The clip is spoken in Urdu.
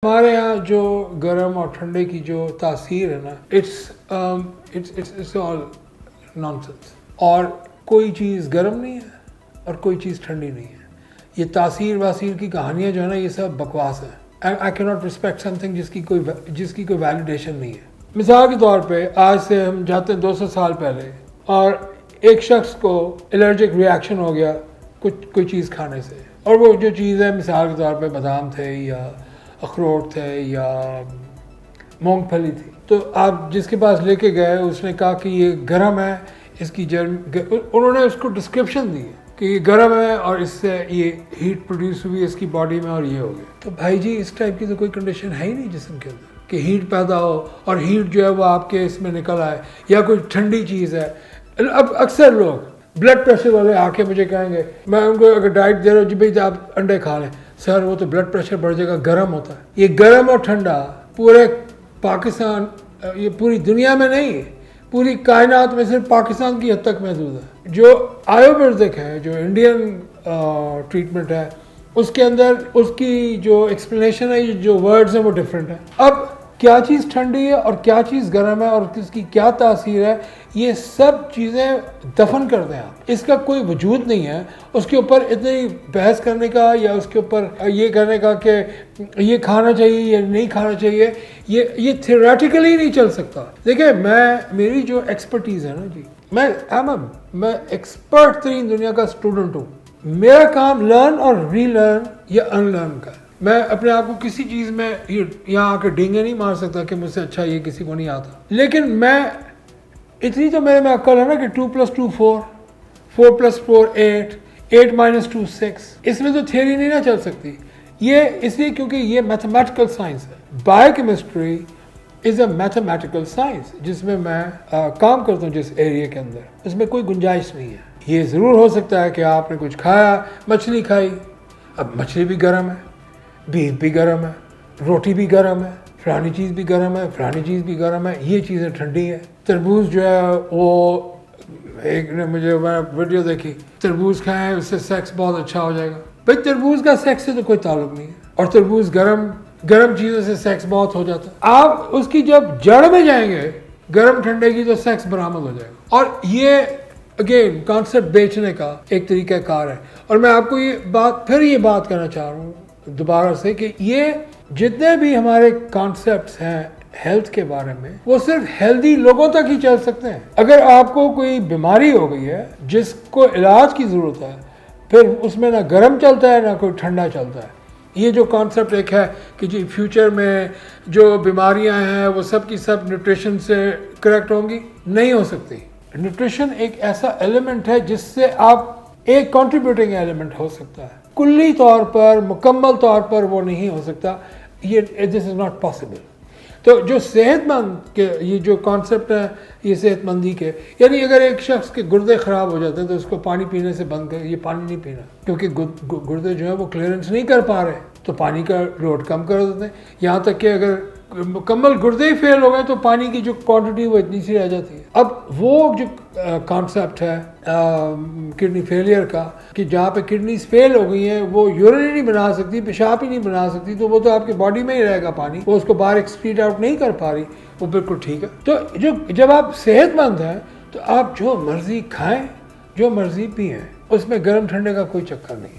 ہمارے یہاں جو گرم اور ٹھنڈے کی جو تاثیر ہے نا اٹس آل نان سینس. اور کوئی چیز گرم نہیں ہے اور کوئی چیز ٹھنڈی نہیں ہے. یہ تاثیر واثیر کی کہانیاں جو ہے نا یہ سب بکواس ہیں. آئی کی ناٹ رسپیکٹ سم تھنگ جس کی کوئی ویلیڈیشن نہیں ہے. مثال کے طور پہ آج سے ہم جاتے ہیں 200 سال پہلے اور ایک شخص کو الرجک ریاکشن ہو گیا کوئی چیز کھانے سے, اور وہ جو چیز ہے مثال کے طور پہ بادام تھے یا اخروٹ تھے یا مونگ پھلی تھی, تو آپ جس کے پاس لے کے گئے اس نے کہا کہ یہ گرم ہے, اس کی انہوں نے اس کو ڈسکرپشن دی کہ یہ گرم ہے اور اس سے یہ ہیٹ پروڈیوس ہوئی اس کی باڈی میں اور یہ ہو گیا. تو بھائی جی اس ٹائپ کی تو کوئی کنڈیشن ہے ہی نہیں جسم کے اندر کہ ہیٹ پیدا ہو اور ہیٹ جو ہے وہ آپ کے اس میں نکل آئے, یا کوئی ٹھنڈی چیز ہے. اب اکثر لوگ بلڈ پریشر والے آ کے مجھے کہیں گے, میں ان کو اگر ڈائٹ دے رہا ہوں جی بھائی آپ انڈے کھا لیں, سر وہ تو بلڈ پریشر بڑھ جائے گا, گرم ہوتا ہے. یہ گرم اور ٹھنڈا پورے پاکستان, یہ پوری دنیا میں نہیں, پوری کائنات میں صرف پاکستان کی حد تک محدود ہے. جو آیورویدک ہے, جو انڈین ٹریٹمنٹ ہے, اس کے اندر اس کی جو ایکسپلینیشن ہے, جو ورڈز ہیں وہ ڈفرینٹ ہیں. اب کیا چیز ٹھنڈی ہے اور کیا چیز گرم ہے اور اس کی کیا تاثیر ہے, یہ سب چیزیں دفن کر دیں آپ. اس کا کوئی وجود نہیں ہے. اس کے اوپر اتنی بحث کرنے کا یا اس کے اوپر یہ کرنے کا کہ یہ کھانا چاہیے یا نہیں کھانا چاہیے, یہ تھیوریٹیکلی نہیں چل سکتا. دیکھیں میری جو ایکسپرٹیز ہے نا جی, میں ایکسپرٹ ترین دنیا کا اسٹوڈنٹ ہوں. میرا کام لرن اور ری لرن یا ان لرن کا ہے. میں اپنے آپ کو کسی چیز میں یہاں آ کے ڈینگے نہیں مار سکتا کہ مجھ سے اچھا یہ کسی کو نہیں آتا. لیکن میں اتنی تو میرے میں عقل ہے نا کہ 2 + 2 4, 4 + 4 8, 8 - 2 6. اس میں تو تھیوری نہیں نہ چل سکتی. یہ اس لیے کیونکہ یہ میتھمیٹیکل سائنس ہے. Bio chemistry is a mathematical science جس میں میں کام کرتا ہوں. جس ایریا کے اندر اس میں کوئی گنجائش نہیں ہے. یہ ضرور ہو سکتا ہے کہ آپ نے کچھ کھایا, مچھلی کھائی, اب مچھلی بھی گرم ہے, بیف بھی گرم ہے, روٹی بھی گرم ہے, فلانی چیز بھی گرم ہے, فلانی چیز بھی گرم ہے, یہ چیزیں ٹھنڈی ہے. تربوز جو ہے وہ ایک نے مجھے ویڈیو دیکھی, تربوز کھائیں اس سے سیکس بہت اچھا ہو جائے گا. بھائی تربوز کا سیکس سے تو کوئی تعلق نہیں ہے, اور تربوز گرم چیزوں سے سیکس بہت ہو جاتا ہے. آپ اس کی جب جڑ میں جائیں گے گرم ٹھنڈے کی تو سیکس برآمد ہو جائے گا. اور یہ اگین کانسیپٹ بیچنے کا ایک طریقہ کار ہے. اور میں آپ کو یہ بات کہنا چاہ رہا ہوں دوبارہ سے کہ یہ جتنے بھی ہمارے کانسیپٹس ہیں ہیلتھ کے بارے میں, وہ صرف ہیلدی لوگوں تک ہی چل سکتے ہیں. اگر آپ کو کوئی بیماری ہو گئی ہے جس کو علاج کی ضرورت ہے, پھر اس میں نہ گرم چلتا ہے نہ کوئی ٹھنڈا چلتا ہے. یہ جو کانسیپٹ ایک ہے کہ جی فیوچر میں جو بیماریاں ہیں وہ سب کی سب نیوٹریشن سے کریکٹ ہوں گی, نہیں ہو سکتی. نیوٹریشن ایک ایسا ایلیمنٹ ہے جس سے آپ ایک کنٹریبیوٹنگ ایلیمنٹ ہو سکتا ہے. کلی طور پر مکمل طور پر وہ نہیں ہو سکتا. یہ دس از ناٹ پاسبل. تو جو صحت مند کے یہ جو کانسیپٹ ہے یہ صحت مندی کے, یعنی اگر ایک شخص کے گردے خراب ہو جاتے ہیں تو اس کو پانی پینے سے بند کر, یہ پانی نہیں پینا کیونکہ گردے جو ہیں وہ کلیئرنس نہیں کر پا رہے, تو پانی کا لوڈ کم کر دیتے ہیں. یہاں تک کہ اگر مکمل گردے ہی فیل ہو گئے تو پانی کی جو کوانٹٹی وہ اتنی سی رہ جاتی ہے. اب وہ جو کانسیپٹ ہے کڈنی فیلئر کا کہ جہاں پہ کڈنیز فیل ہو گئی ہیں وہ یورین ہی نہیں بنا سکتی, پیشاب ہی نہیں بنا سکتی, تو وہ تو آپ کے باڈی میں ہی رہے گا پانی, وہ اس کو باہر ایکسکریٹ آؤٹ نہیں کر پا رہی, وہ بالکل ٹھیک ہے. تو جب آپ صحت مند ہیں تو آپ جو مرضی کھائیں جو مرضی پئیں, اس میں گرم ٹھنڈے کا کوئی چکر نہیں.